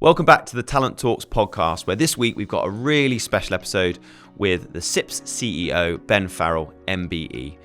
Welcome back to the Talent Talks podcast, where this week we've got a really special episode with the CIPS CEO, Ben Farrell MBE.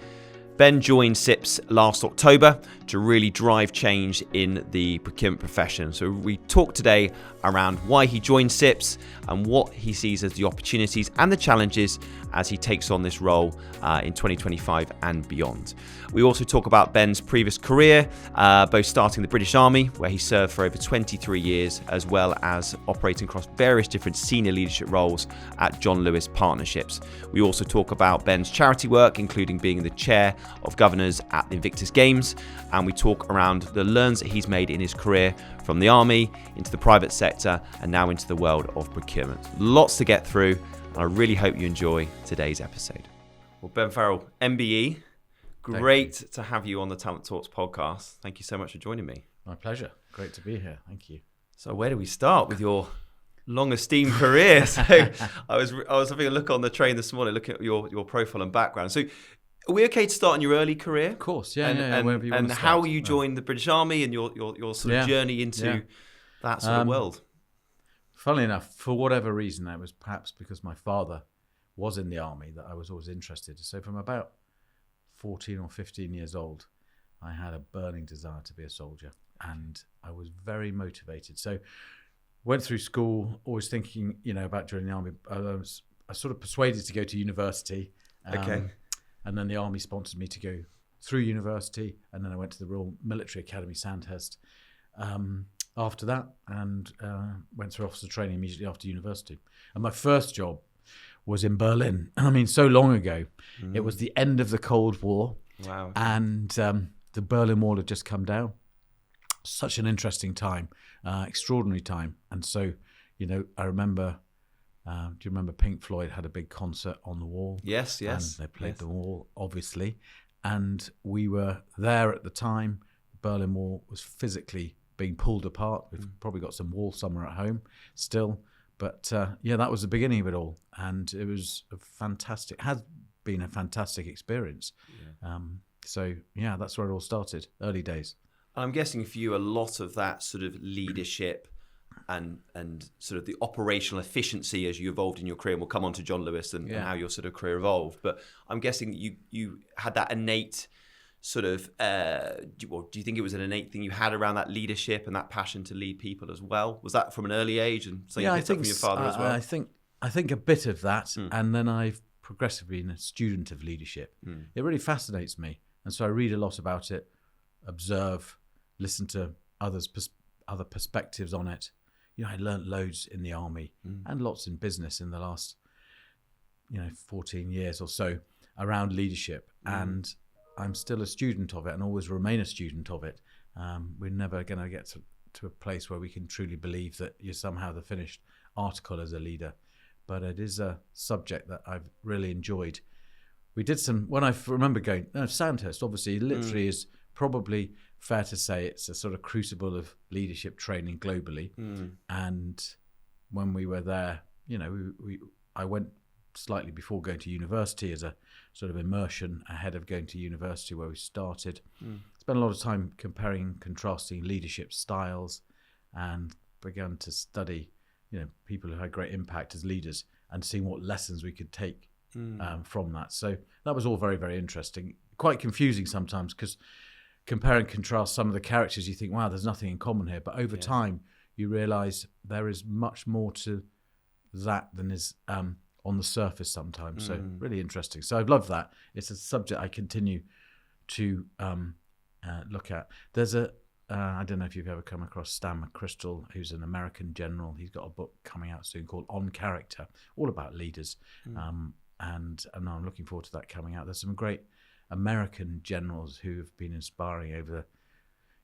Ben joined CIPS last October to really drive change in the procurement profession. So we talk today around why he joined CIPS and what he sees as the opportunities and the challenges as he takes on this role in 2025 and beyond. We also talk about Ben's previous career, both starting the British Army, where he served for over 23 years, as well as operating across various different senior leadership roles at John Lewis Partnerships. We also talk about Ben's charity work, including being the chair of governors at the Invictus Games, and we talk around the learns that he's made in his career from the army into the private sector and now into the world of procurement. Lots to get through, and I really hope you enjoy today's episode. Well, Ben Farrell, MBE, great to have you on the Talent Talks podcast. Thank you so much for joining me. My pleasure. Great to be here. Thank you. So where do we start with your long esteemed career? So I was having a look on the train this morning, looking at your profile and background. So are we okay to start in your early career? Of course, yeah. Wherever you want to start. How you joined the British Army and your sort of journey into that sort of world? Funnily enough, for whatever reason, that was perhaps because my father was in the army that I was always interested. So from about 14 or 15 years old, I had a burning desire to be a soldier, and I was very motivated. So went through school, always thinking, about joining the army. I was sort of persuaded to go to university. Okay. And then the army sponsored me to go through university, and then I went to the Royal Military Academy, Sandhurst, after that, and went through officer training immediately after university. And my first job was in Berlin. I mean, so long ago. It was the end of the Cold War. Wow. And the Berlin Wall had just come down. Such an interesting time, extraordinary time. And so, I remember... do you remember Pink Floyd had a big concert on the Wall? Yes. And they played the Wall, obviously. And we were there at the time. The Berlin Wall was physically being pulled apart. We've probably got some wall somewhere at home still. But that was the beginning of it all. And it was has been a fantastic experience. Yeah. That's where it all started, early days. I'm guessing for you, a lot of that sort of leadership and sort of the operational efficiency as you evolved in your career, and we'll come on to John Lewis and how your sort of career evolved, but I'm guessing you had that innate sort of, do you think it was an innate thing you had around that leadership and that passion to lead people as well? Was that from an early age and something you picked up from your father as well? I think a bit of that, and then I've progressively been a student of leadership. It really fascinates me, and so I read a lot about it, observe, listen to other perspectives on it. I learned loads in the army and lots in business in the last, 14 years or so around leadership. And I'm still a student of it and always remain a student of it. We're never going to get to a place where we can truly believe that you're somehow the finished article as a leader. But it is a subject that I've really enjoyed. We did when I remember going, Sandhurst obviously literally is probably fair to say it's a sort of crucible of leadership training globally. And when we were there, I went slightly before going to university as a sort of immersion ahead of going to university where we started. Spent a lot of time comparing and contrasting leadership styles and began to study, people who had great impact as leaders and seeing what lessons we could take from that. So that was all very, very interesting. Quite confusing sometimes because compare and contrast some of the characters, you think, wow, there's nothing in common here. But over time, you realise there is much more to that than is on the surface sometimes. So really interesting. So I've loved that. It's a subject I continue to look at. There's I don't know if you've ever come across Stan McChrystal, who's an American general. He's got a book coming out soon called On Character, all about leaders. And I'm looking forward to that coming out. There's some great American generals who have been inspiring over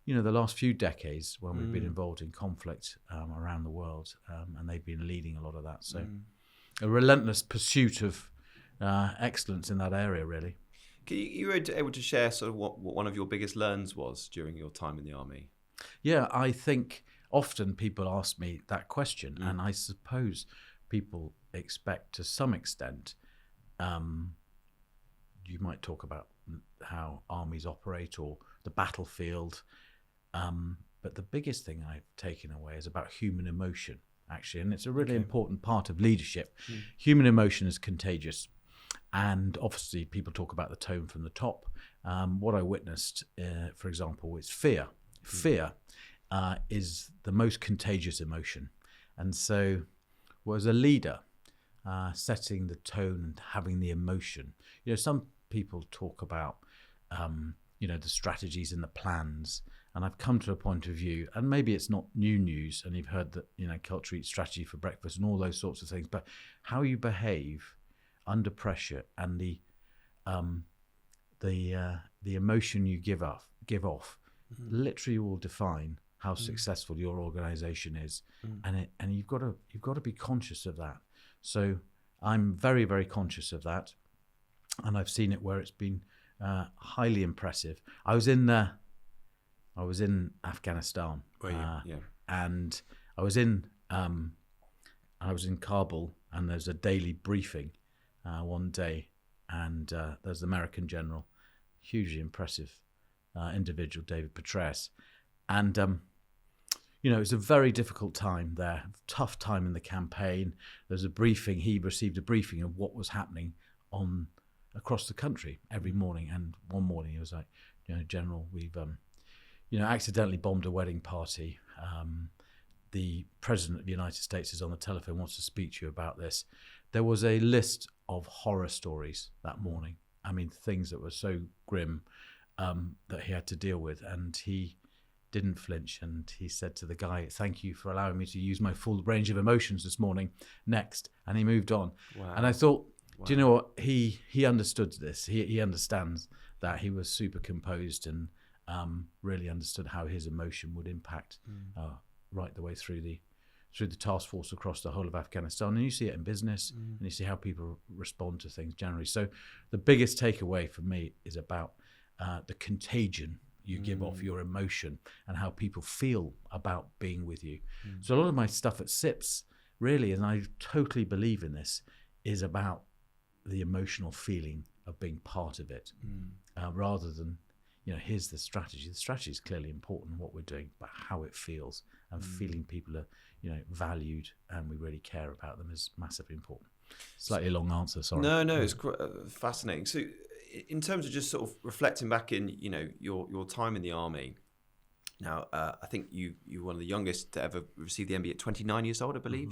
the last few decades when we've been involved in conflict around the world, and they've been leading a lot of that. So a relentless pursuit of excellence in that area, really. You were able to share sort of what one of your biggest learns was during your time in the army? Yeah, I think often people ask me that question, and I suppose people expect to some extent, you might talk about how armies operate or the battlefield, But the biggest thing I've taken away is about human emotion, actually. And it's a really important part of leadership. Human emotion is contagious. And obviously, people talk about the tone from the top. What I witnessed, for example, is fear. Fear is the most contagious emotion. And so, as a leader, setting the tone and having the emotion, some people talk about, the strategies and the plans. And I've come to a point of view, and maybe it's not new news, and you've heard that, culture eats strategy for breakfast and all those sorts of things, but how you behave under pressure and the emotion you give off literally will define how successful your organization is. And you've got to be conscious of that. So I'm very, very conscious of that. And I've seen it where it's been highly impressive. I was in Afghanistan, and I was in Kabul, and there's a daily briefing one day, and there's the American general, hugely impressive individual, David Petraeus, and it was a very difficult time there, tough time in the campaign. There's a briefing. He received a briefing of what was happening across the country every morning, and one morning he was like, General, we've accidentally bombed a wedding party. The President of the United States is on the telephone, wants to speak to you about this. There was a list of horror stories that morning. I mean, things that were so grim that he had to deal with. And he didn't flinch. And he said to the guy, thank you for allowing me to use my full range of emotions this morning. Next. And he moved on. Wow. And I thought, do you know what? He understood this. He understands that. He was super composed and really understood how his emotion would impact right the way through the task force across the whole of Afghanistan. And you see it in business, and you see how people respond to things generally. So the biggest takeaway for me is about the contagion you give off, your emotion, and how people feel about being with you. So a lot of my stuff at CIPS, really, and I totally believe in this, is about the emotional feeling of being part of it, rather than, here's the strategy. The strategy is clearly important, what we're doing, but how it feels and feeling people are, valued and we really care about them is massively important. Slightly long answer, sorry. No, it's fascinating. So in terms of just sort of reflecting back in, your time in the army, now I think you're one of the youngest to ever receive the MBE at 29 years old, I believe.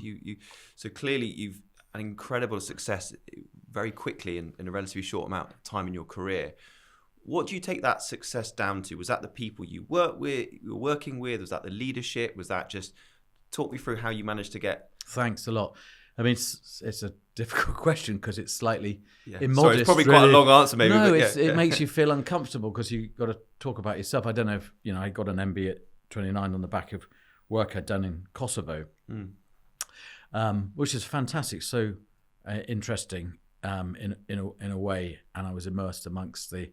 So clearly you've an incredible success very quickly in a relatively short amount of time in your career. What do you take that success down to? Was that the people you were working with? Was that the leadership? Was that just, talk me through how you managed to get... Thanks a lot. I mean, it's a difficult question because it's slightly immodest. Sorry, it's probably quite a long answer maybe. No, it makes you feel uncomfortable because you've got to talk about yourself. I don't know if, I got an MBE at 29 on the back of work I'd done in Kosovo, which is fantastic, so interesting in a way. And I was immersed amongst the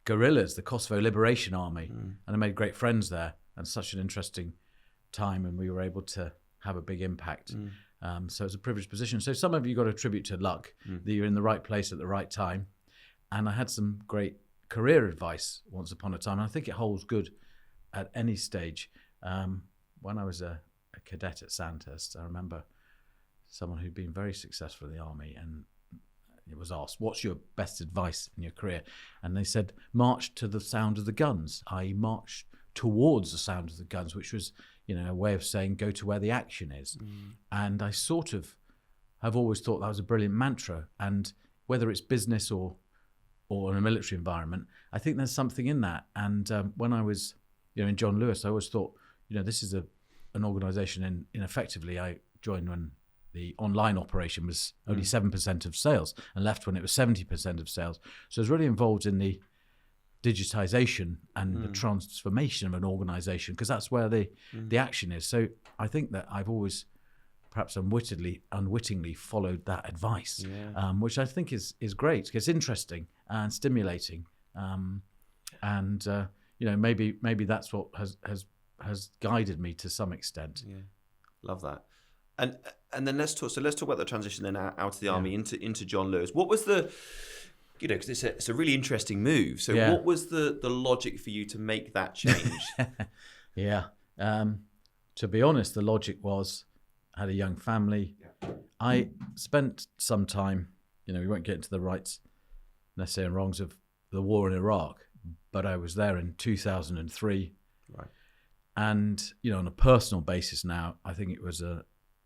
guerrillas, the Kosovo Liberation Army, and I made great friends there, and such an interesting time, and we were able to have a big impact. So it's a privileged position. So some of you got to attribute to luck, that you're in the right place at the right time. And I had some great career advice once upon a time, and I think it holds good at any stage. When I was a cadet at Sandhurst, I remember someone who'd been very successful in the army, and it was asked, what's your best advice in your career? And they said, march to the sound of the guns, i.e. march towards the sound of the guns, which was, a way of saying go to where the action is. And I sort of have always thought that was a brilliant mantra. And whether it's business or in a military environment, I think there's something in that. And when I was, in John Lewis, I always thought, this is an organisation, and effectively I joined when the online operation was only 7% of sales, and left when it was 70% of sales. So I was really involved in the digitization and the transformation of an organization, because that's where the action is. So I think that I've always perhaps unwittingly followed that advice, which I think is great. It's interesting and stimulating. Maybe that's what has guided me to some extent. Yeah, love that. And then let's talk about the transition then out of the army into John Lewis. What was the, because it's a really interesting move. So what was the logic for you to make that change? Yeah, To be honest, the logic was, I had a young family. Yeah. I spent some time, we won't get into the rights, necessary and wrongs of the war in Iraq, but I was there in 2003. Right. And, on a personal basis now, I think it was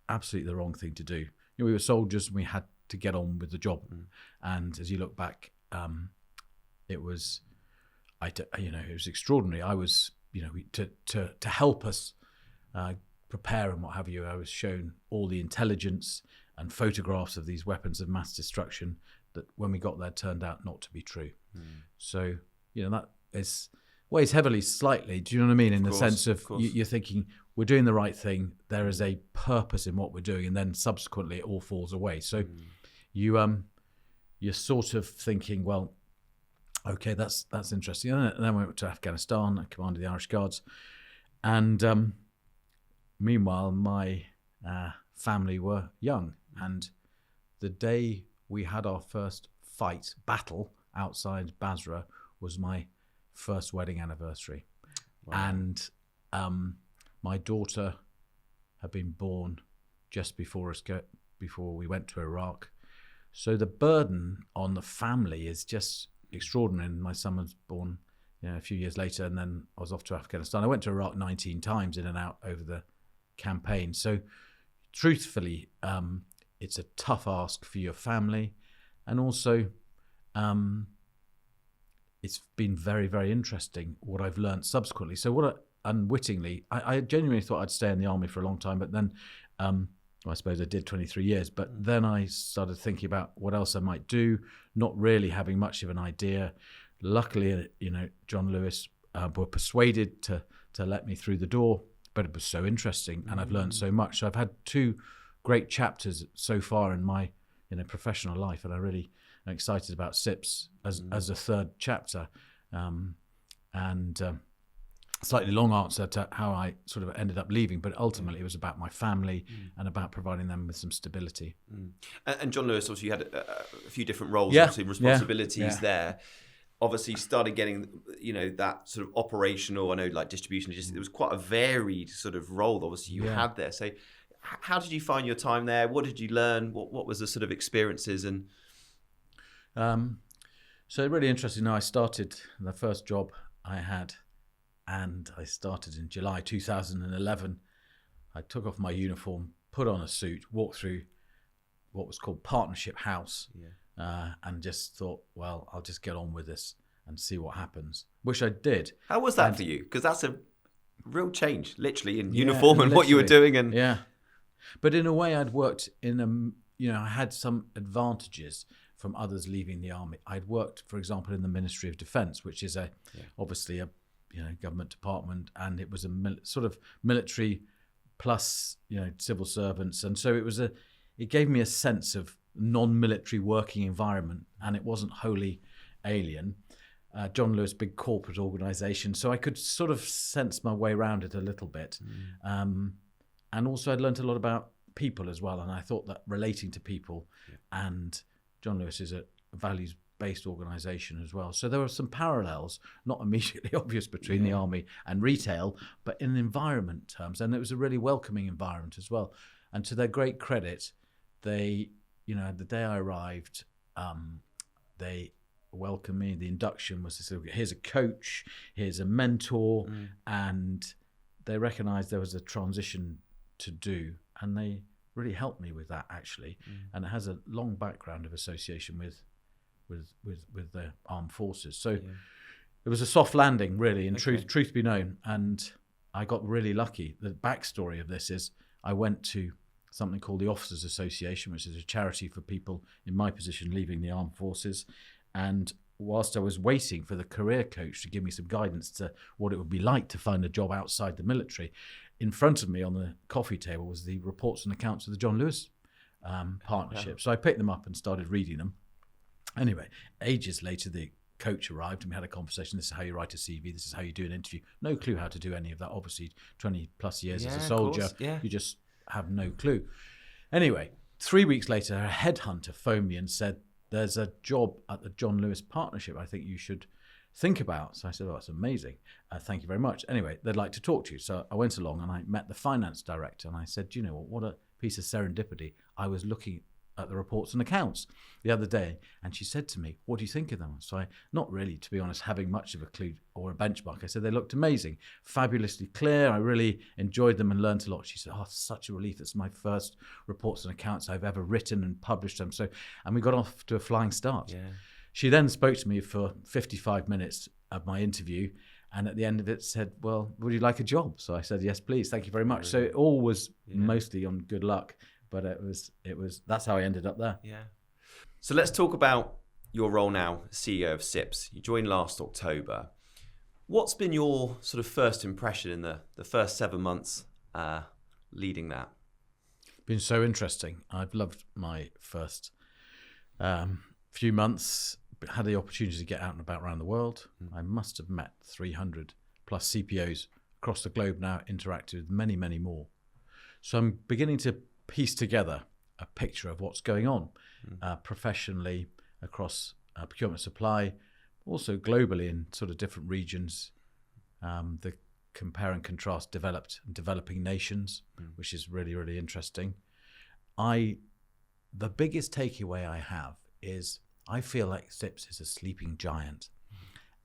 absolutely the wrong thing to do. We were soldiers and we had to get on with the job. And as you look back, it was extraordinary. I was, to help us prepare and what have you, I was shown all the intelligence and photographs of these weapons of mass destruction that when we got there turned out not to be true. So, that weighs heavily slightly, do you know what I mean? In the sense of you're thinking, we're doing the right thing, there is a purpose in what we're doing, and then subsequently it all falls away. So you're sort of thinking, well, okay, that's interesting. And then we went to Afghanistan, I commanded the Irish Guards. And meanwhile, my family were young. And the day we had our first battle outside Basra was my first wedding anniversary. Wow. And my daughter had been born just before we went to Iraq. So the burden on the family is just extraordinary. And my son was born a few years later, and then I was off to Afghanistan. I went to Iraq 19 times in and out over the campaign. So truthfully, it's a tough ask for your family. And also, it's been very, very interesting what I've learned subsequently. So unwittingly, I genuinely thought I'd stay in the army for a long time, but then I suppose I did 23 years, but then I started thinking about what else I might do, not really having much of an idea. Luckily, John Lewis were persuaded to let me through the door, but it was so interesting and I've learned so much. So I've had 2 great chapters so far in my professional life, and I really am excited about CIPS as a 3rd chapter. Slightly long answer to how I sort of ended up leaving, but ultimately it was about my family and about providing them with some stability. And John Lewis, obviously you had a few different roles, obviously responsibilities there. Obviously started getting, that sort of operational, I know like distribution, it was quite a varied sort of role obviously you had there. So how did you find your time there? What did you learn? What was the sort of experiences? And so really interesting. Now I started the first job I had, and I started in July 2011. I took off my uniform, put on a suit, walked through what was called Partnership House, and just thought, well, I'll just get on with this and see what happens, which I did. How was that for you? Because that's a real change, literally, in uniform and what you were doing. And but in a way, I'd worked I had some advantages from others leaving the army. I'd worked, for example, in the Ministry of Defence, which is obviously a government department, and it was a sort of military plus civil servants, and so it gave me a sense of non-military working environment, and it wasn't wholly alien. John Lewis, big corporate organisation, so I could sort of sense my way around it a little bit, and also I'd learnt a lot about people as well, and I thought that relating to people, and John Lewis is a values-based organisation as well. So there were some parallels, not immediately obvious between the army and retail, but in environment terms. And it was a really welcoming environment as well. And to their great credit, they, the day I arrived, they welcomed me. The induction was this, here's a coach, here's a mentor, and they recognised there was a transition to do, and they really helped me with that actually. And it has a long background of association with the armed forces. So it was a soft landing, really, and truth be known. And I got really lucky. The backstory of this is I went to something called the Officers Association, which is a charity for people in my position leaving the armed forces. And whilst I was waiting for the career coach to give me some guidance to what it would be like to find a job outside the military, in front of me on the coffee table was the reports and accounts of the John Lewis partnership. So I picked them up and started reading them. Anyway, ages later, the coach arrived and we had a conversation. This is how you write a CV. This is how you do an interview. No clue how to do any of that. Obviously, 20 plus years as a soldier, you just have no clue. Anyway, 3 weeks later, a headhunter phoned me and said, there's a job at the John Lewis partnership. I think you should think about. So I said, oh, that's amazing. Thank you very much. Anyway, they'd like to talk to you. So I went along and I met the finance director and I said, do you know what a piece of serendipity. I was looking at the reports and accounts the other day, and she said to me, what do you think of them? So I, not really, to be honest, having much of a clue or a benchmark, I said they looked amazing, fabulously clear. I really enjoyed them and learned a lot. She said, oh, such a relief. It's my first reports and accounts I've ever written and published them. So, and we got off to a flying start. Yeah. She then spoke to me for 55 minutes of my interview, and at the end of it said, well, would you like a job? So I said, yes, please. Thank you very much. So it all was mostly on good luck. But it was that's how I ended up there. Yeah. So let's talk about your role now, CEO of CIPS. You joined last October. What's been your sort of first impression in the first 7 months leading that? Been so interesting. I've loved my first few months. Had the opportunity to get out and about around the world. I must have met 300 plus CPOs across the globe now, interacted with many, many more. So I'm beginning to piece together a picture of what's going on professionally across procurement supply, also globally in sort of different regions, the compare and contrast developed and developing nations, which is really, really interesting. The biggest takeaway I have is I feel like CIPS is a sleeping giant,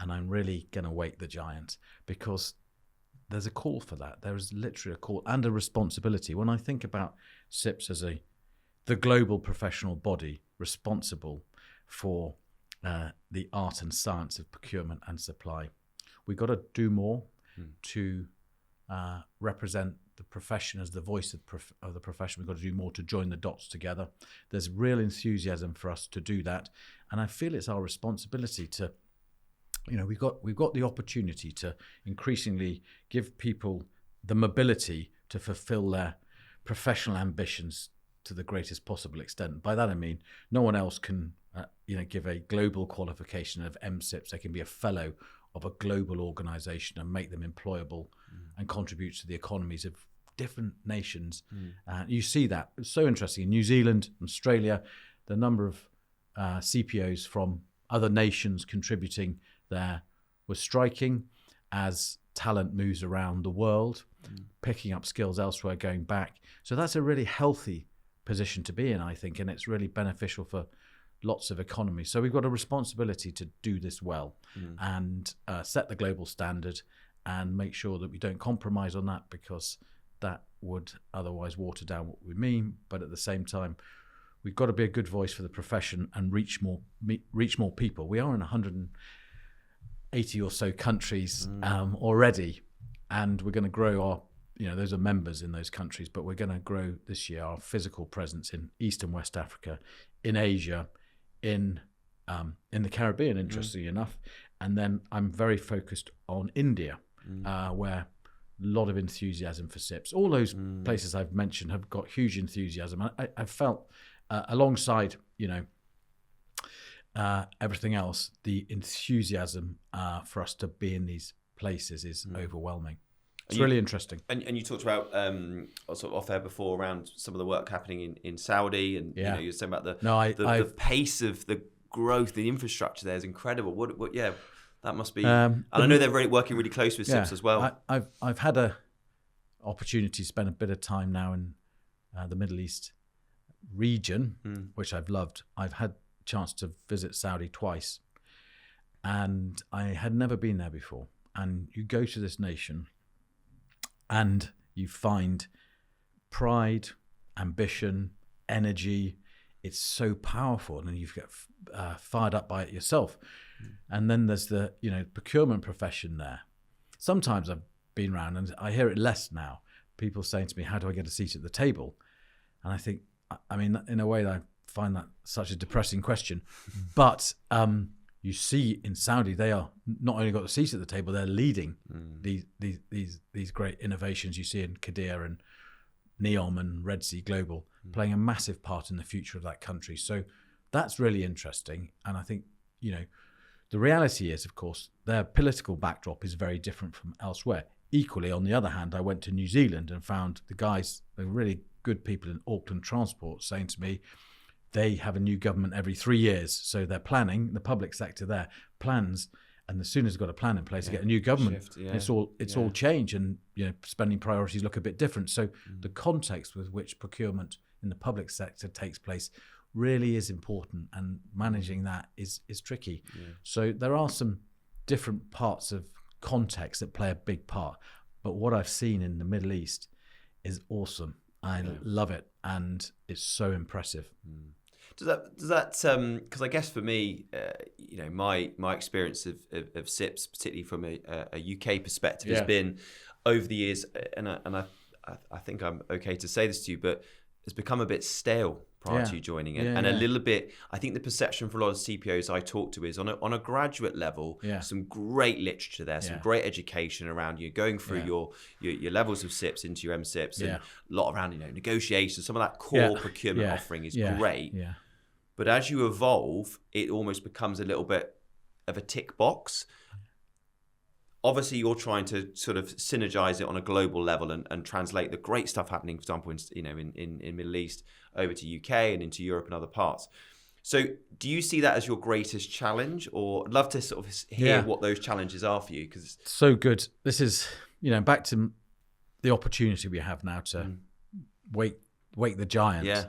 and I'm really going to wake the giant because there's a call for that. There is literally a call and a responsibility. When I think about CIPS as the global professional body responsible for the art and science of procurement and supply, we've got to do more to represent the profession as the voice of the profession. We've got to do more to join the dots together. There's real enthusiasm for us to do that, and I feel it's our responsibility to. We've got the opportunity to increasingly give people the mobility to fulfill their professional ambitions to the greatest possible extent. By that I mean no one else can give a global qualification of MCIPS. They can be a fellow of a global organisation and make them employable and contribute to the economies of different nations. You see that. It's so interesting. In New Zealand, Australia, the number of CPOs from other nations contributing there was striking as talent moves around the world, picking up skills elsewhere, going back. So that's a really healthy position to be in, I think, and it's really beneficial for lots of economies. So we've got a responsibility to do this well and set the global standard and make sure that we don't compromise on that, because that would otherwise water down what we mean. But at the same time, we've got to be a good voice for the profession and reach more people. We are in 180 or so countries already, and we're going to grow our, those are members in those countries, but we're going to grow this year our physical presence in East and West Africa, in Asia, in the Caribbean, interestingly enough. And then I'm very focused on India, where a lot of enthusiasm for CIPS. All those places I've mentioned have got huge enthusiasm. I felt alongside, everything else, the enthusiasm for us to be in these places is overwhelming. It's really interesting. And you talked about sort of off air before around some of the work happening in Saudi, and you were saying about the pace of the growth, the infrastructure there is incredible. What that must be. And I know they're working really close with CIPS as well. I've had a opportunity to spend a bit of time now in the Middle East region, which I've loved. I've had a chance to visit Saudi twice, and I had never been there before. And you go to this nation and you find pride, ambition, energy. It's so powerful, and you get fired up by it yourself. And then there's the procurement profession there. Sometimes I've been around and I hear it less now. People saying to me, how do I get a seat at the table? And I think, in a way, I find that such a depressing question. But you see in Saudi, they are not only got the seat at the table, they're leading these great innovations you see in Qiddiya and NEOM and Red Sea Global, playing a massive part in the future of that country. So that's really interesting. And I think, the reality is, of course, their political backdrop is very different from elsewhere. Equally, on the other hand, I went to New Zealand and found the really good people in Auckland Transport saying to me, they have a new government every 3 years. So they're planning, the public sector there plans And as soon as we've got a plan in place to get a new government, it's all change, and spending priorities look a bit different. So the context with which procurement in the public sector takes place really is important, and managing that is tricky. So there are some different parts of context that play a big part. But what I've seen in the Middle East is awesome. I love it, and it's so impressive. Does that because I guess for me, my experience of CIPS, particularly from a UK perspective, has been over the years, and I think I'm okay to say this to you, but it's become a bit stale prior to you joining it, and a little bit. I think the perception for a lot of CPOs I talk to is on a graduate level, some great literature there, some great education around you going through your levels of CIPS into your MSIPs, and a lot around negotiations. Some of that core procurement offering is great. Yeah. But as you evolve, it almost becomes a little bit of a tick box. Obviously, you're trying to sort of synergize it on a global level and translate the great stuff happening, for example, in Middle East over to UK and into Europe and other parts. So do you see that as your greatest challenge? Or I'd love to sort of hear what those challenges are for you. Because so good. This is, back to the opportunity we have now to wake the giant. Yeah.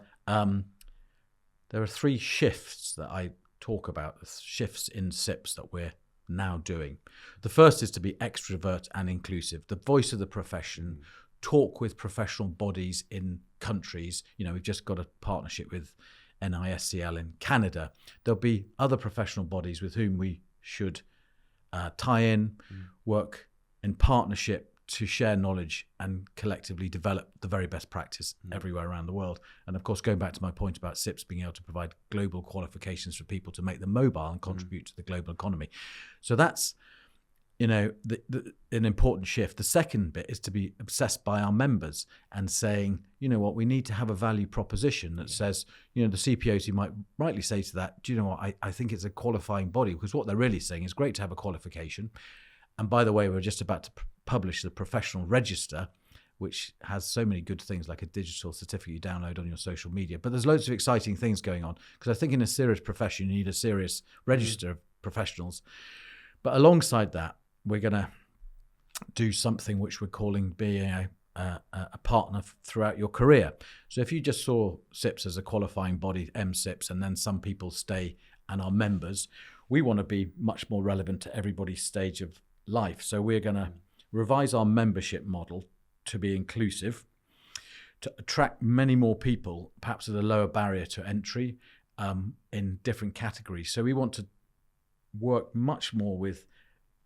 There are 3 shifts that I talk about, shifts in CIPS that we're now doing. The first is to be extrovert and inclusive, the voice of the profession, talk with professional bodies in countries. We've just got a partnership with NISCL in Canada. There'll be other professional bodies with whom we should tie in, work in partnership to share knowledge and collectively develop the very best practice everywhere around the world. And of course, going back to my point about CIPS being able to provide global qualifications for people to make them mobile and contribute to the global economy. So that's, an important shift. The second bit is to be obsessed by our members and saying, we need to have a value proposition that says, the CPOs who might rightly say to that, do you know what, I think it's a qualifying body, because what they're really saying is great to have a qualification. And by the way, we're just about to publish the professional register, which has so many good things like a digital certificate you download on your social media. But there's loads of exciting things going on, because I think in a serious profession, you need a serious register of professionals. But alongside that, we're going to do something which we're calling being a partner throughout your career. So if you just saw CIPS as a qualifying body, MSIPS, and then some people stay and are members, we want to be much more relevant to everybody's stage of life. So we're going to revise our membership model to be inclusive, to attract many more people, perhaps at a lower barrier to entry, in different categories. So we want to work much more with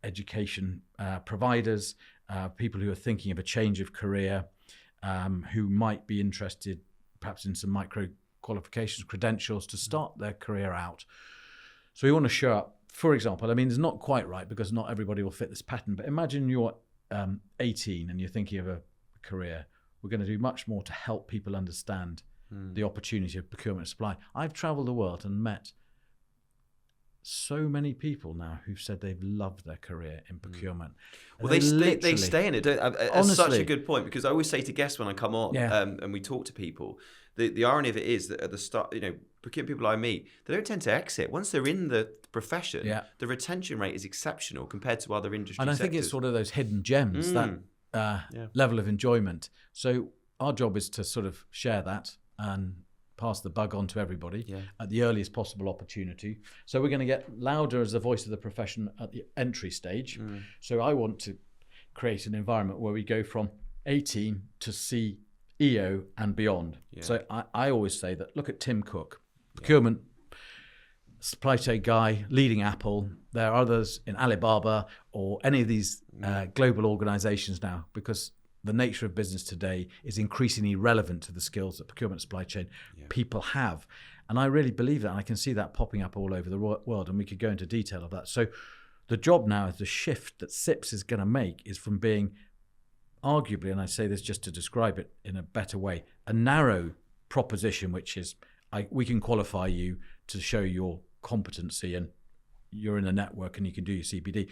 education providers, people who are thinking of a change of career, who might be interested perhaps in some micro qualifications, credentials to start their career out. So we want to show up, for example, it's not quite right because not everybody will fit this pattern, but imagine you're 18 and you're thinking of a career. We're going to do much more to help people understand the opportunity of procurement and supply. I've traveled the world and met so many people now who've said they've loved their career in procurement. Well, they stay in it. That's such a good point, because I always say to guests when I come on and we talk to people, the irony of it is that at the start, procurement people I meet, they don't tend to exit. Once they're in the profession, the retention rate is exceptional compared to other industry sectors. And I think it's sort of those hidden gems, that level of enjoyment. So our job is to sort of share that and pass the bug on to everybody at the earliest possible opportunity. So we're going to get louder as the voice of the profession at the entry stage. So I want to create an environment where we go from 18 to CEO and beyond. So I always say that, look at Tim Cook, procurement, supply chain guy, leading Apple. There are others in Alibaba or any of these global organizations now, because the nature of business today is increasingly relevant to the skills that procurement supply chain people have. And I really believe that. And I can see that popping up all over the world. And we could go into detail of that. So the job now is the shift that CIPS is going to make is from being arguably, and I say this just to describe it in a better way, a narrow proposition, which is we can qualify you to show your competency and you're in a network and you can do your CPD,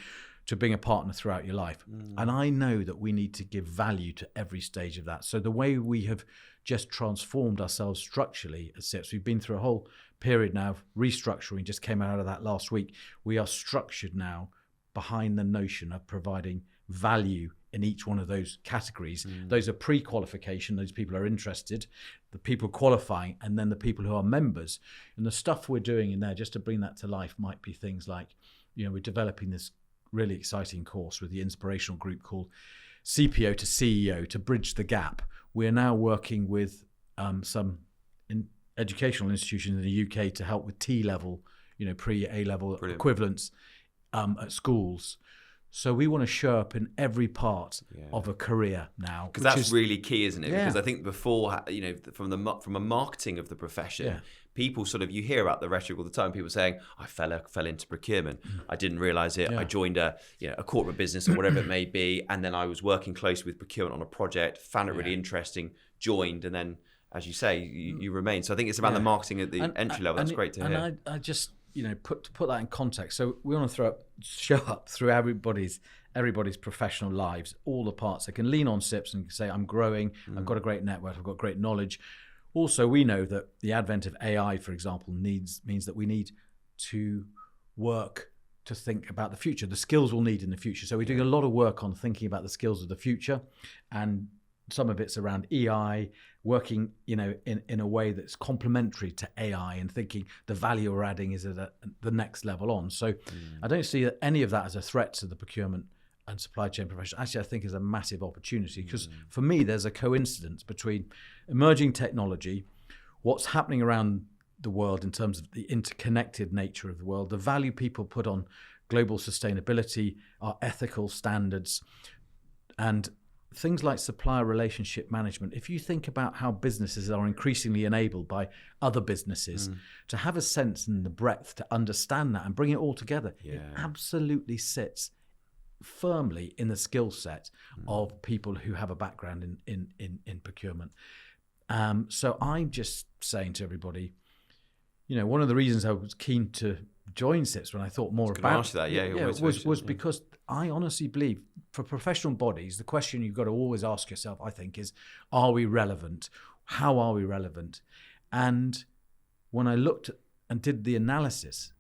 to being a partner throughout your life. And I know that we need to give value to every stage of that. So the way we have just transformed ourselves structurally as CIPS, we've been through a whole period now of restructuring, just came out of that last week. We are structured now behind the notion of providing value in each one of those categories. Those are pre-qualification, those people are interested, the people qualifying, and then the people who are members. And the stuff we're doing in there, just to bring that to life, might be things like, we're developing this really exciting course with the inspirational group called CPO to CEO to bridge the gap. We're now working with some educational institutions in the UK to help with T-level, pre-A-level equivalents at schools. So we want to show up in every part of a career now. Because that's really key, isn't it? Yeah. Because I think before, from a marketing of the profession, people you hear about the rhetoric all the time. People saying, I fell into procurement. I didn't realize it. I joined a corporate business or whatever it may be. And then I was working closely with procurement on a project, found it really interesting, joined, and then, as you say, you remain. So I think it's about the marketing at the entry level. That's great to hear. And I just, put that in context. So we want to show up through everybody's professional lives, all the parts. They can lean on CIPS and say, I'm growing, I've got a great network, I've got great knowledge. Also, we know that the advent of AI, for example, means that we need to work to think about the future, the skills we'll need in the future. So we're doing a lot of work on thinking about the skills of the future, and some of it's around EI, working, in a way that's complementary to AI, and thinking the value we're adding is at the next level on. So I don't see any of that as a threat to the procurement and supply chain profession. Actually, I think is a massive opportunity, because for me, there's a coincidence between emerging technology, what's happening around the world in terms of the interconnected nature of the world, the value people put on global sustainability, our ethical standards, and things like supplier relationship management. If you think about how businesses are increasingly enabled by other businesses, to have a sense and the breadth to understand that and bring it all together, it absolutely sits firmly in the skill set of people who have a background in procurement. So I'm just saying to everybody, one of the reasons I was keen to join CIPS when I thought more about it was because I honestly believe for professional bodies, the question you've got to always ask yourself, I think, is, are we relevant? How are we relevant? And when I looked at and did the analysis,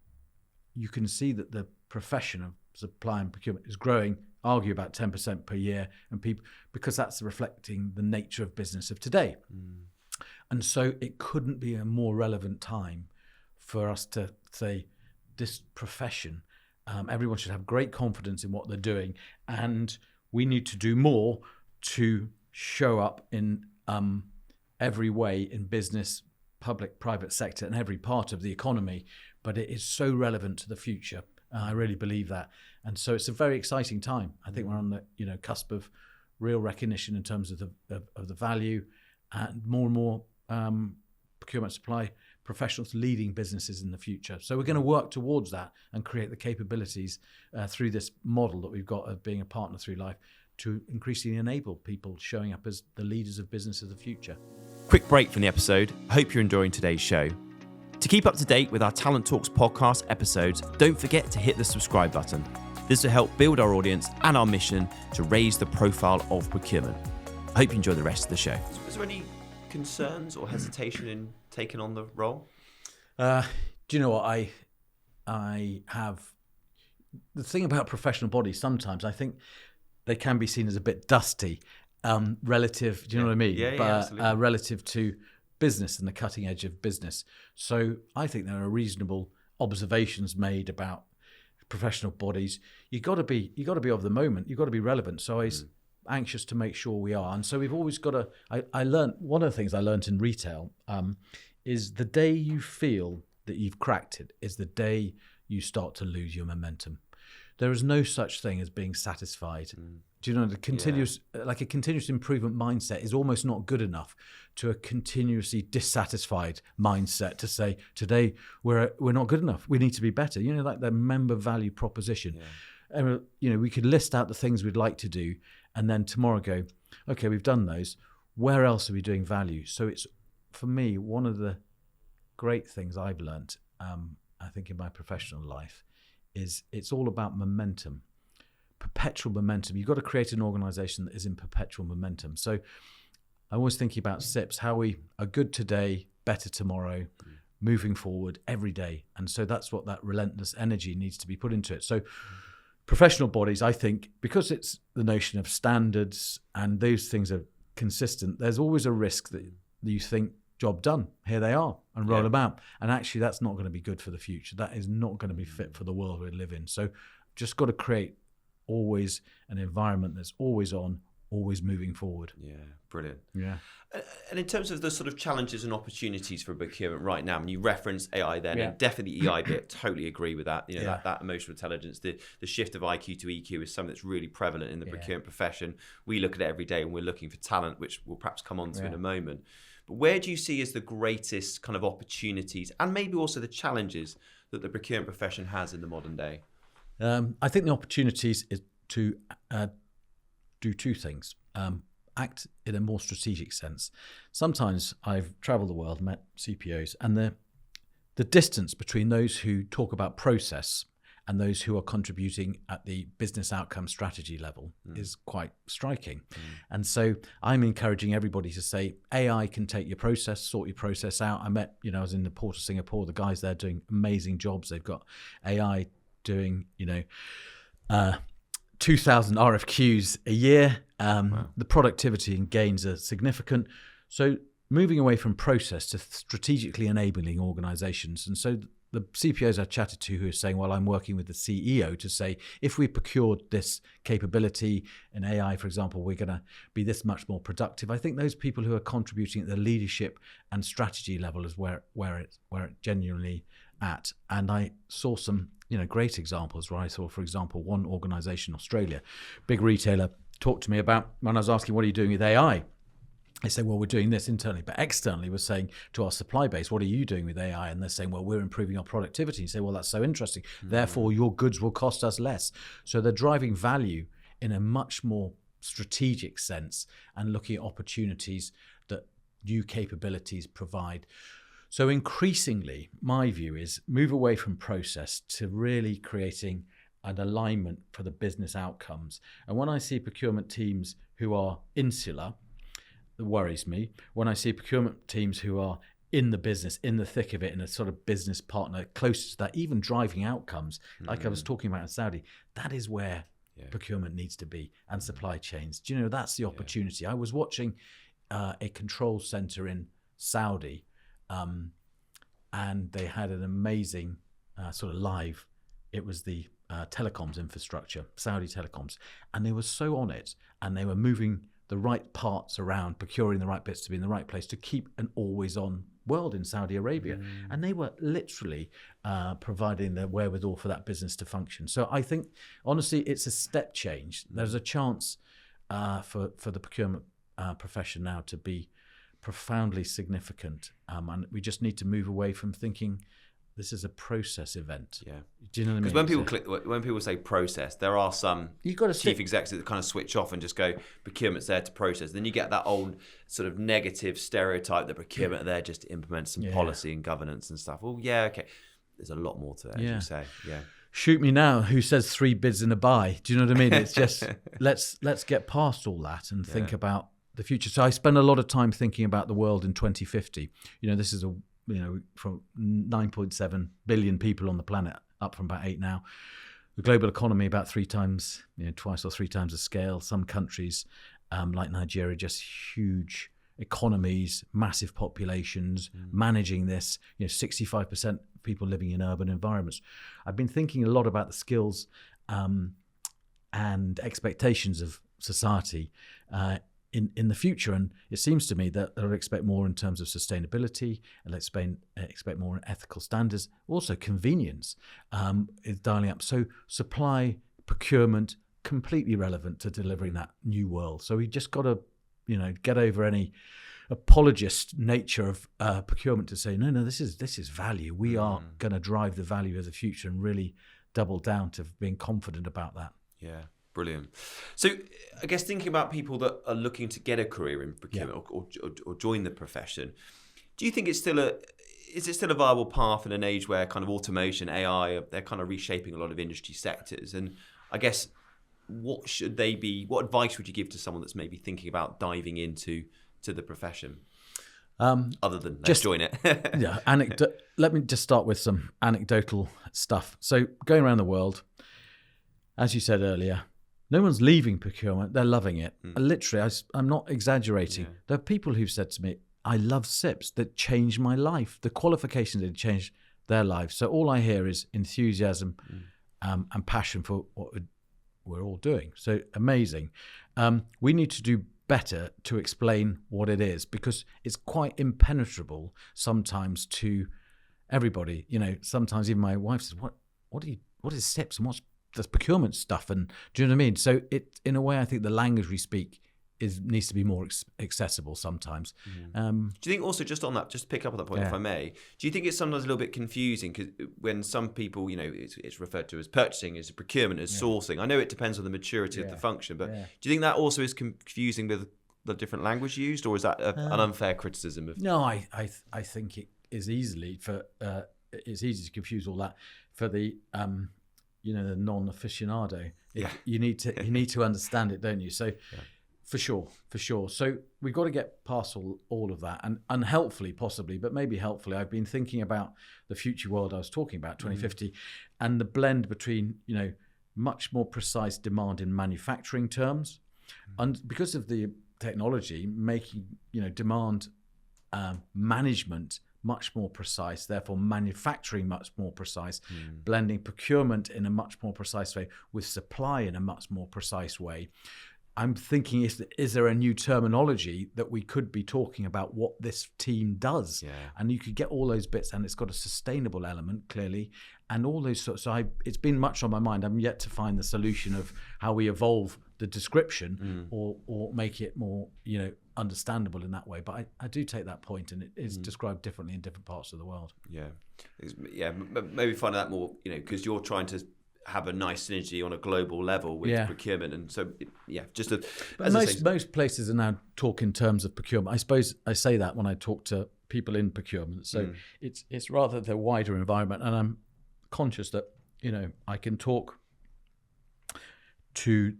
you can see that the profession of supply and procurement is growing, argue about 10% per year, and people, because that's reflecting the nature of business of today. And so it couldn't be a more relevant time for us to say, this profession, everyone should have great confidence in what they're doing, and we need to do more to show up in every way in business, public, private sector, and every part of the economy. But it is so relevant to the future. I really believe that, and so it's a very exciting time. I think we're on the cusp of real recognition in terms of the value, and more procurement supply professionals leading businesses in the future. So we're going to work towards that and create the capabilities through this model that we've got of being a partner through life to increasingly enable people showing up as the leaders of business of the future. Quick break from the episode. Hope you're enjoying today's show. To keep up to date with our Talent Talks podcast episodes, don't forget to hit the subscribe button. This will help build our audience and our mission to raise the profile of procurement. I hope you enjoy the rest of the show. Was there any concerns or hesitation in taking on the role? Do you know what? I have the thing about professional bodies. Sometimes I think they can be seen as a bit dusty, relative. Do you know what I mean? But relative to business and the cutting edge of business. So I think there are reasonable observations made about professional bodies. You got to be of the moment. You've got to be relevant. So I was anxious to make sure we are. And so we've always got to. I learned one of the things I learned in retail is the day you feel that you've cracked it is the day you start to lose your momentum. There is no such thing as being satisfied. Do you know, the continuous, like a continuous improvement mindset is almost not good enough to a continuously dissatisfied mindset to say, today we're not good enough. We need to be better. You know, like the member value proposition. And, we could list out the things we'd like to do and then tomorrow go, okay, we've done those. Where else are we doing value? So it's, for me, one of the great things I've learned, I think, in my professional life is it's all about momentum. Perpetual momentum. You've got to create an organization that is in perpetual momentum. So I'm always thinking about CIPS, how we are good today, better tomorrow, moving forward every day. And so that's what that relentless energy needs to be put into it. So professional bodies, I think, because it's the notion of standards and those things are consistent, there's always a risk that you think, job done, here they are, and roll them out. And actually, that's not going to be good for the future. That is not going to be fit for the world we live in. So just got to create always an environment that's always on, always moving forward. Yeah, brilliant. Yeah. And in terms of the sort of challenges and opportunities for procurement right now, and you referenced AI then, and definitely EI bit, totally agree with that. You know, that emotional intelligence, the shift of IQ to EQ is something that's really prevalent in the procurement profession. We look at it every day and we're looking for talent, which we'll perhaps come on to in a moment. But where do you see as the greatest kind of opportunities and maybe also the challenges that the procurement profession has in the modern day? I think the opportunities is to do two things. Act in a more strategic sense. Sometimes I've traveled the world, met CPOs, and the distance between those who talk about process and those who are contributing at the business outcome strategy level is quite striking. And so I'm encouraging everybody to say, AI can take your process, sort your process out. I was in the port of Singapore, the guys there doing amazing jobs. They've got AI doing, 2,000 RFQs a year. The productivity and gains are significant. So moving away from process to strategically enabling organizations. And so the CPOs I chatted to who are saying, well, I'm working with the CEO to say, if we procured this capability in AI, for example, we're going to be this much more productive. I think those people who are contributing at the leadership and strategy level is where it genuinely at. And I saw some great examples where I saw, for example, one organization in Australia, big retailer, talked to me about when I was asking, what are you doing with AI? They say, well, we're doing this internally, but externally we're saying to our supply base, what are you doing with AI? And they're saying, well, we're improving our productivity. You say, well, that's so interesting. Therefore, your goods will cost us less. So they're driving value in a much more strategic sense and looking at opportunities that new capabilities provide. So increasingly, my view is move away from process to really creating an alignment for the business outcomes. And when I see procurement teams who are insular, it worries me. When I see procurement teams who are in the business, in the thick of it, in a sort of business partner, close to that, even driving outcomes, like I was talking about in Saudi, that is where procurement needs to be, and supply chains. Do you know, that's the opportunity. I was watching a control center in Saudi, and they had an amazing sort of live, it was the telecoms infrastructure, Saudi telecoms, and they were so on it, and they were moving the right parts around, procuring the right bits to be in the right place to keep an always-on world in Saudi Arabia. And they were literally providing the wherewithal for that business to function. So I think, honestly, it's a step change. There's a chance for the procurement profession now to be profoundly significant. And we just need to move away from thinking this is a process event. Yeah. Do you know what I mean? Because when people say process, there are some chief executives that kind of switch off and just go, procurement's there to process. Then you get that old sort of negative stereotype that procurement are there just to implement some policy and governance and stuff. Well, yeah, okay. There's a lot more to it, as you say. Yeah. Shoot me now, who says 3 bids and a buy? Do you know what I mean? It's just, let's get past all that and think about the future. So I spend a lot of time thinking about the world in 2050. This is from 9.7 billion people on the planet, up from about 8 now. The global economy about 3 times, twice or 3 times the scale. Some countries like Nigeria, just huge economies, massive populations, managing this, 65% people living in urban environments. I've been thinking a lot about the skills and expectations of society in the future, and it seems to me that they'll expect more in terms of sustainability, and expect more in ethical standards. Also, convenience is dialing up. So, supply, procurement, completely relevant to delivering that new world. So we just got to, get over any apologist nature of procurement to say, no, this is value. We are going to drive the value of the future and really double down to being confident about that. Yeah. Brilliant. So I guess thinking about people that are looking to get a career in procurement or join the profession, do you think is it still a viable path in an age where kind of automation, AI, they're kind of reshaping a lot of industry sectors? And I guess what advice would you give to someone that's maybe thinking about diving into the profession? Other than let's join it. Let me just start with some anecdotal stuff. So going around the world, as you said earlier, no one's leaving procurement. They're loving it. Literally, I'm not exaggerating. Yeah. There are people who've said to me, I love CIPS, that changed my life. The qualifications that changed their lives. So all I hear is enthusiasm and passion for what we're all doing. So amazing. We need to do better to explain what it is, because it's quite impenetrable sometimes to everybody. Sometimes even my wife says, what is CIPS and what's the procurement stuff? And do you know what I mean? So in a way, I think the language we speak needs to be more accessible sometimes. Do you think also, just on that, just to pick up on that point, if I may, do you think it's sometimes a little bit confusing, because when some people, it's referred to as purchasing, as procurement, as sourcing. I know it depends on the maturity of the function, but do you think that also is confusing with the different language used, or is that an unfair criticism of? No, I think it is it's easy to confuse all that for the the non-aficionado. You need to understand it, don't you? So. Yeah. For sure. So we've got to get past all of that, and unhelpfully possibly, but maybe helpfully, I've been thinking about the future world I was talking about, 2050, and the blend between, much more precise demand in manufacturing terms, and because of the technology making, demand management much more precise, therefore manufacturing much more precise, blending procurement in a much more precise way with supply in a much more precise way. I'm thinking, is there a new terminology that we could be talking about what this team does? Yeah. And you could get all those bits, and it's got a sustainable element, clearly, and all those sorts. So it's been much on my mind. I'm yet to find the solution of how we evolve the description or make it more, understandable in that way. But I do take that point, and it is described differently in different parts of the world. Yeah. Maybe find that more, because you're trying to have a nice synergy on a global level with procurement, and so most places are now talk in terms of procurement. I suppose I say that when I talk to people in procurement. So it's rather the wider environment, and I'm conscious that I can talk to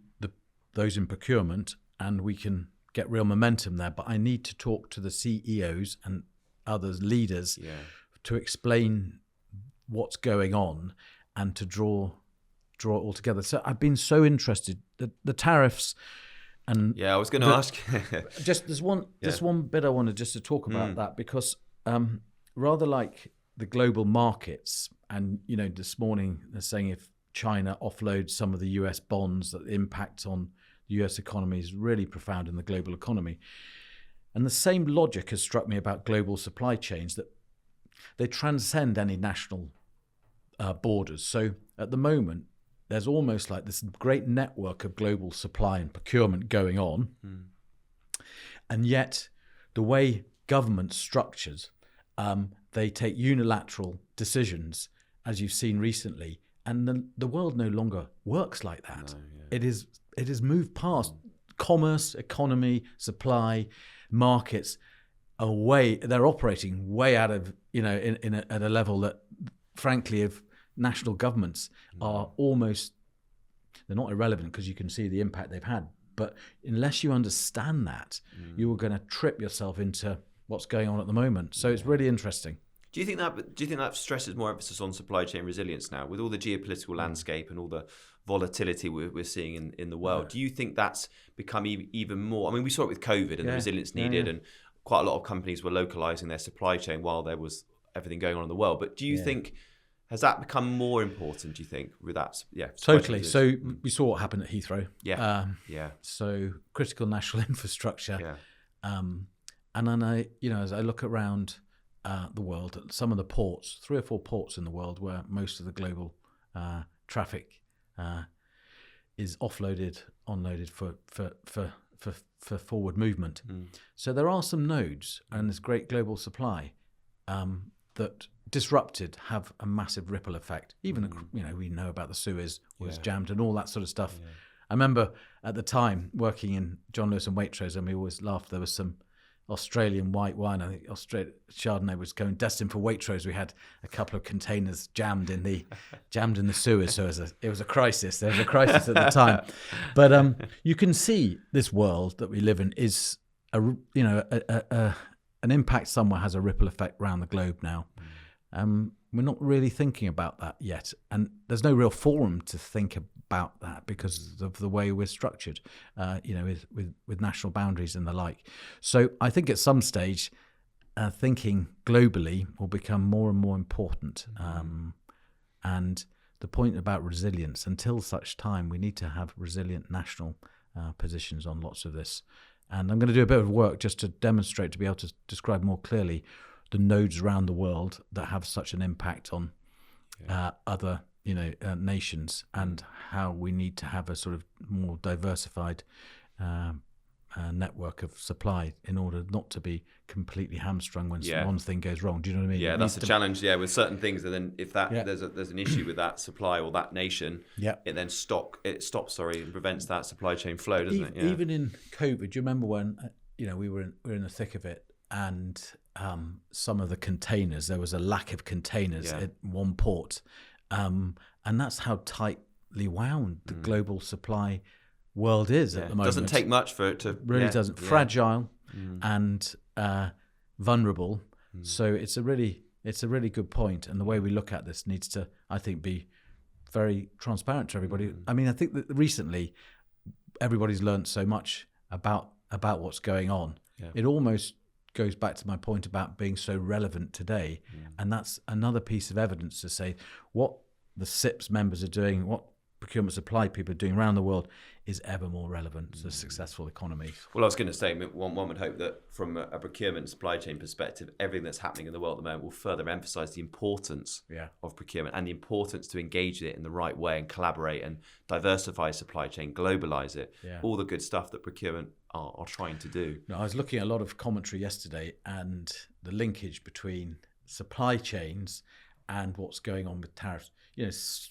those in procurement, and we can get real momentum there. But I need to talk to the CEOs and others leaders to explain what's going on and to draw it all together. So I've been so interested the tariffs, and I was going to ask. just there's one bit I wanted just to talk about that, because rather like the global markets, and this morning they're saying if China offloads some of the US bonds, that the impact on the US economy is really profound in the global economy. And the same logic has struck me about global supply chains, that they transcend any national borders. So at the moment, there's almost like this great network of global supply and procurement going on. And yet the way government structures, they take unilateral decisions, as you've seen recently, and the world no longer works like that. It has moved past commerce, economy, supply, markets away. They're operating way out of, at a level that, frankly, if national governments are almost, they're not irrelevant because you can see the impact they've had. But unless you understand that, you are going to trip yourself into what's going on at the moment. So it's really interesting. Do you think that stresses more emphasis on supply chain resilience now, with all the geopolitical landscape and all the volatility we're seeing in the world? Do you think that's become even more? I mean, we saw it with COVID and the resilience needed, and quite a lot of companies were localizing their supply chain while there was everything going on in the world. But do you think, has that become more important, do you think, with that? Yeah, totally. So we saw what happened at Heathrow. So critical national infrastructure. And then as I look around the world, some of the ports, 3 or 4 ports in the world where most of the global traffic is offloaded, unloaded for forward movement. So there are some nodes, and there's great global supply that disrupted have a massive ripple effect. Even we know about the Suez was jammed and all that sort of stuff. I remember at the time working in John Lewis and Waitrose, and we always laughed. There was some Australian white wine. I think Australian Chardonnay was going destined for Waitrose. We had a couple of containers jammed in the Suez. So it was a crisis. There was a crisis at the time. But you can see this world that we live in is an impact somewhere has a ripple effect around the globe now. we're not really thinking about that yet, and there's no real forum to think about that because of the way we're structured, with national boundaries and the like. So I think at some stage, thinking globally will become more and more important. And the point about resilience, until such time, we need to have resilient national positions on lots of this. And I'm going to do a bit of work just to demonstrate, to be able to describe more clearly the nodes around the world that have such an impact on other nations, and how we need to have a sort of more diversified network of supply in order not to be completely hamstrung when one thing goes wrong. Do you know what I mean? Yeah, that's the challenge. Yeah, with certain things, and then if there's an issue with that supply or that nation, it then stops and prevents that supply chain flow, doesn't it? Yeah. Even in COVID, do you remember when we were in the thick of it, and some of the containers, there was a lack of containers at one port, and that's how tightly wound the global supply world is at the moment. It doesn't take much for it to... Really doesn't. Fragile and vulnerable. So it's a really good point. And the way we look at this needs to, I think, be very transparent to everybody. I mean, I think that recently everybody's learned so much about what's going on. Yeah. It almost goes back to my point about being so relevant today. And that's another piece of evidence to say what the CIPS members are doing, what procurement supply people are doing around the world is ever more relevant to a successful economy. Well, I was going to say, one would hope that from a procurement supply chain perspective, everything that's happening in the world at the moment will further emphasise the importance of procurement and the importance to engage it in the right way and collaborate and diversify supply chain, globalise it, all the good stuff that procurement are trying to do. No, I was looking at a lot of commentary yesterday, and the linkage between supply chains and what's going on with tariffs,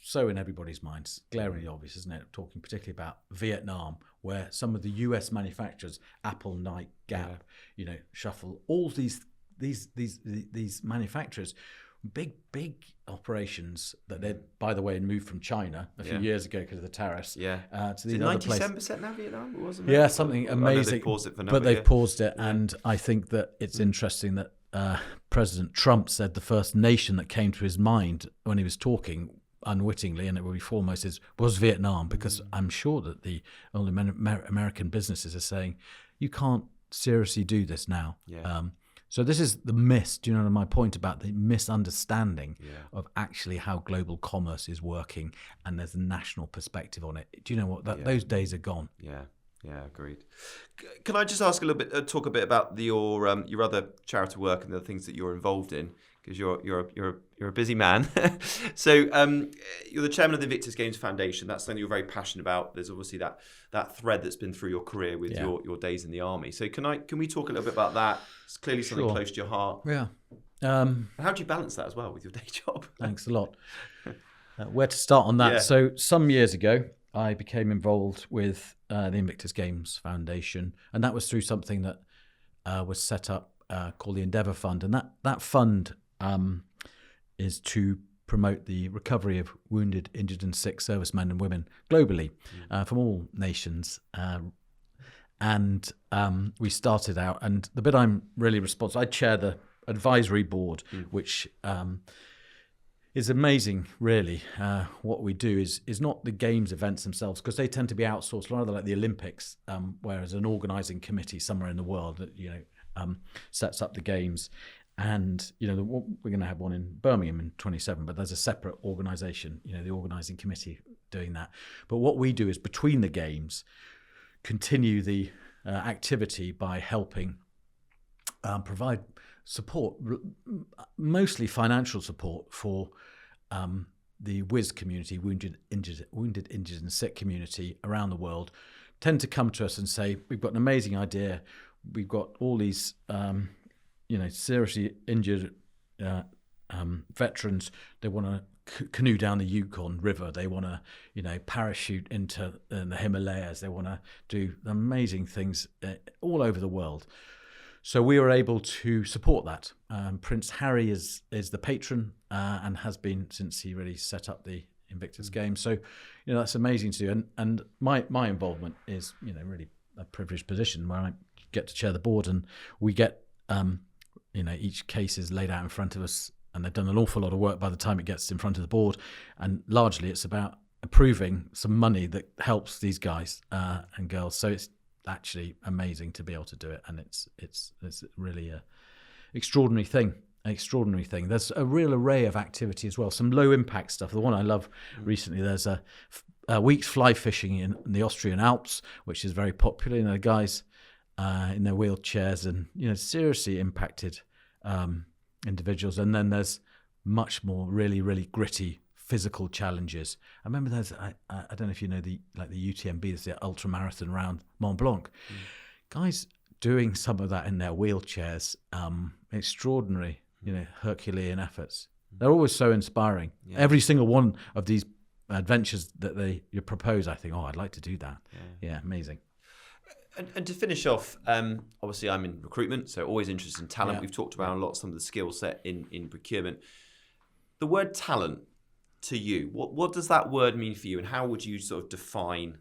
so in everybody's minds, glaringly obvious, isn't it? Talking particularly about Vietnam, where some of the US manufacturers, Apple, Nike, Gap, Shuffle, all these manufacturers, big operations that they'd, by the way, moved from China a few years ago because of the tariffs. To these other places. 97% now Vietnam, wasn't it? Yeah, something amazing. They've paused it for now, but they've paused it, and I think that it's interesting that President Trump said the first nation that came to his mind when he was talking unwittingly, and it will be foremost, was Vietnam, because I'm sure that the only American businesses are saying, you can't seriously do this now. So this is the do you know my point about the misunderstanding of actually how global commerce is working, and there's a national perspective on it. Do you know what? Those days are gone. Yeah, agreed. Can I just ask a little bit, talk a bit about your other charity work and the things that you're involved in, because you're a busy man. So you're the chairman of the Invictus Games Foundation. That's something you're very passionate about. There's obviously that thread that's been through your career with your days in the army. So can we talk a little bit about that? It's clearly something close to your heart. Yeah. How do you balance that as well with your day job? Thanks a lot. Where to start on that? Yeah. So some years ago, I became involved with the Invictus Games Foundation, and that was through something that was set up called the Endeavour Fund, and that fund is to promote the recovery of wounded, injured and sick servicemen and women globally from all nations. And we started out, and the bit I'm really responsible, I chair the advisory board, which is amazing, really. What we do is not the games events themselves, because they tend to be outsourced, rather like the Olympics, whereas an organising committee somewhere in the world that sets up the games. And we're going to have one in Birmingham in 27, but there's a separate organisation, the organising committee doing that. But what we do is, between the games, continue the activity by helping provide support, mostly financial support, for the WIS community, wounded, injured and sick community around the world. Tend to come to us and say, we've got an amazing idea. We've got all these seriously injured veterans. They want to canoe down the Yukon River. They want to, parachute into the Himalayas. They want to do amazing things all over the world. So we were able to support that. Prince Harry is the patron and has been since he really set up the Invictus Games. So, that's amazing to do. And my involvement is, really a privileged position where I get to chair the board, and we get, each case is laid out in front of us and they've done an awful lot of work by the time it gets in front of the board. And largely it's about approving some money that helps these guys and girls. So it's actually amazing to be able to do it, and it's really a extraordinary thing. There's a real array of activity as well. Some low impact stuff. The one I love recently, there's a week's fly fishing in the Austrian Alps, which is very popular. The guys in their wheelchairs and seriously impacted individuals. And then there's much more really, really gritty physical challenges. I remember there's I don't know if you know the UTMB, there's the ultra marathon around Mont Blanc. Guys doing some of that in their wheelchairs, extraordinary, Herculean efforts. They're always so inspiring. Yeah. Every single one of these adventures that you propose, I think, I'd like to do that. Yeah, amazing. And to finish off, obviously I'm in recruitment, so always interested in talent. We've talked about a lot, some of the skill set in procurement. The word talent to you, what does that word mean for you, and how would you sort of define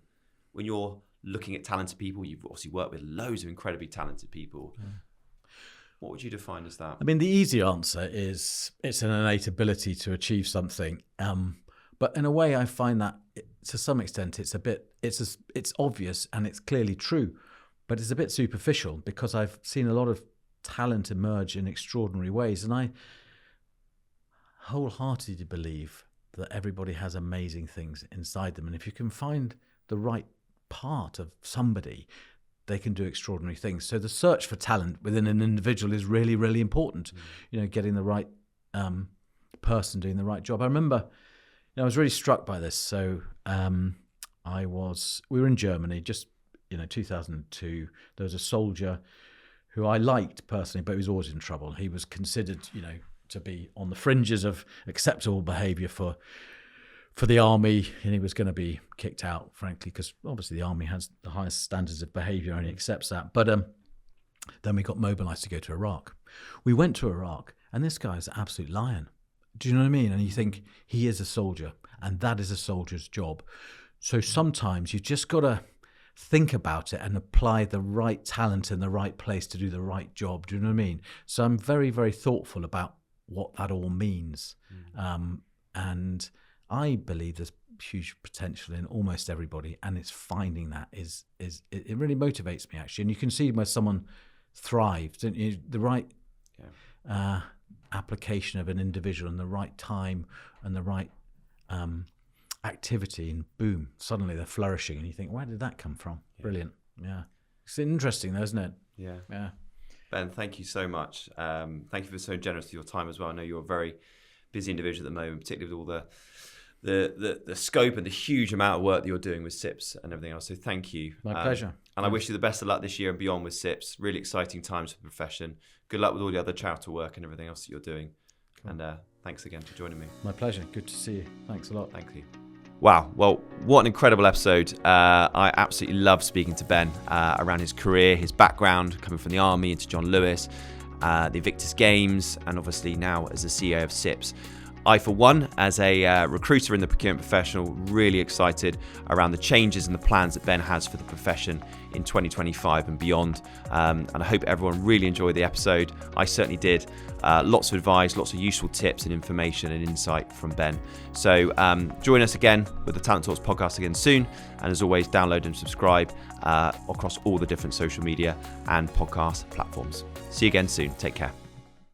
when you're looking at talented people? You've obviously worked with loads of incredibly talented people. What would you define as that? I mean, the easy answer is it's an innate ability to achieve something. But in a way, I find that to some extent it's obvious and it's clearly true, but it's a bit superficial, because I've seen a lot of talent emerge in extraordinary ways, and I wholeheartedly believe that everybody has amazing things inside them, and if you can find the right part of somebody, they can do extraordinary things. So the search for talent within an individual is really, really important. Getting the right person doing the right job. I remember, I was really struck by this. So we were in Germany, just 2002. There was a soldier who I liked personally, but he was always in trouble. He was considered, to be on the fringes of acceptable behaviour for the army, and he was going to be kicked out, frankly, because obviously the army has the highest standards of behaviour and he accepts that. But then we got mobilised to go to Iraq. We went to Iraq, and this guy's an absolute lion. Do you know what I mean? And you think he is a soldier, and that is a soldier's job. So sometimes you just got to think about it and apply the right talent in the right place to do the right job. Do you know what I mean? So I'm very, very thoughtful about what that all means. And I believe there's huge potential in almost everybody, and it's finding that it really motivates me, actually. And you can see where someone thrives, don't you? The right application of an individual and the right time and the right activity, and boom, suddenly they're flourishing, and you think, where did that come from? Brilliant. It's interesting though, isn't it? Yeah. Ben, thank you so much. Thank you for so generous with your time as well. I know you're a very busy individual at the moment, particularly with all the scope and the huge amount of work that you're doing with CIPS and everything else. So thank you. My pleasure. And I wish you the best of luck this year and beyond with CIPS. Really exciting times for the profession. Good luck with all the other charitable work and everything else that you're doing. Cool. And thanks again for joining me. My pleasure. Good to see you. Thanks a lot. Thank you. Wow. Well, what an incredible episode. I absolutely love speaking to Ben around his career, his background, coming from the army into John Lewis, the Invictus Games, and obviously now as the CEO of CIPS. I, for one, as a recruiter in the procurement professional, really excited around the changes and the plans that Ben has for the profession in 2025 and beyond. And I hope everyone really enjoyed the episode. I certainly did. Lots of advice, lots of useful tips and information and insight from Ben. So join us again with the Talent Talks podcast again soon. And as always, download and subscribe across all the different social media and podcast platforms. See you again soon. Take care.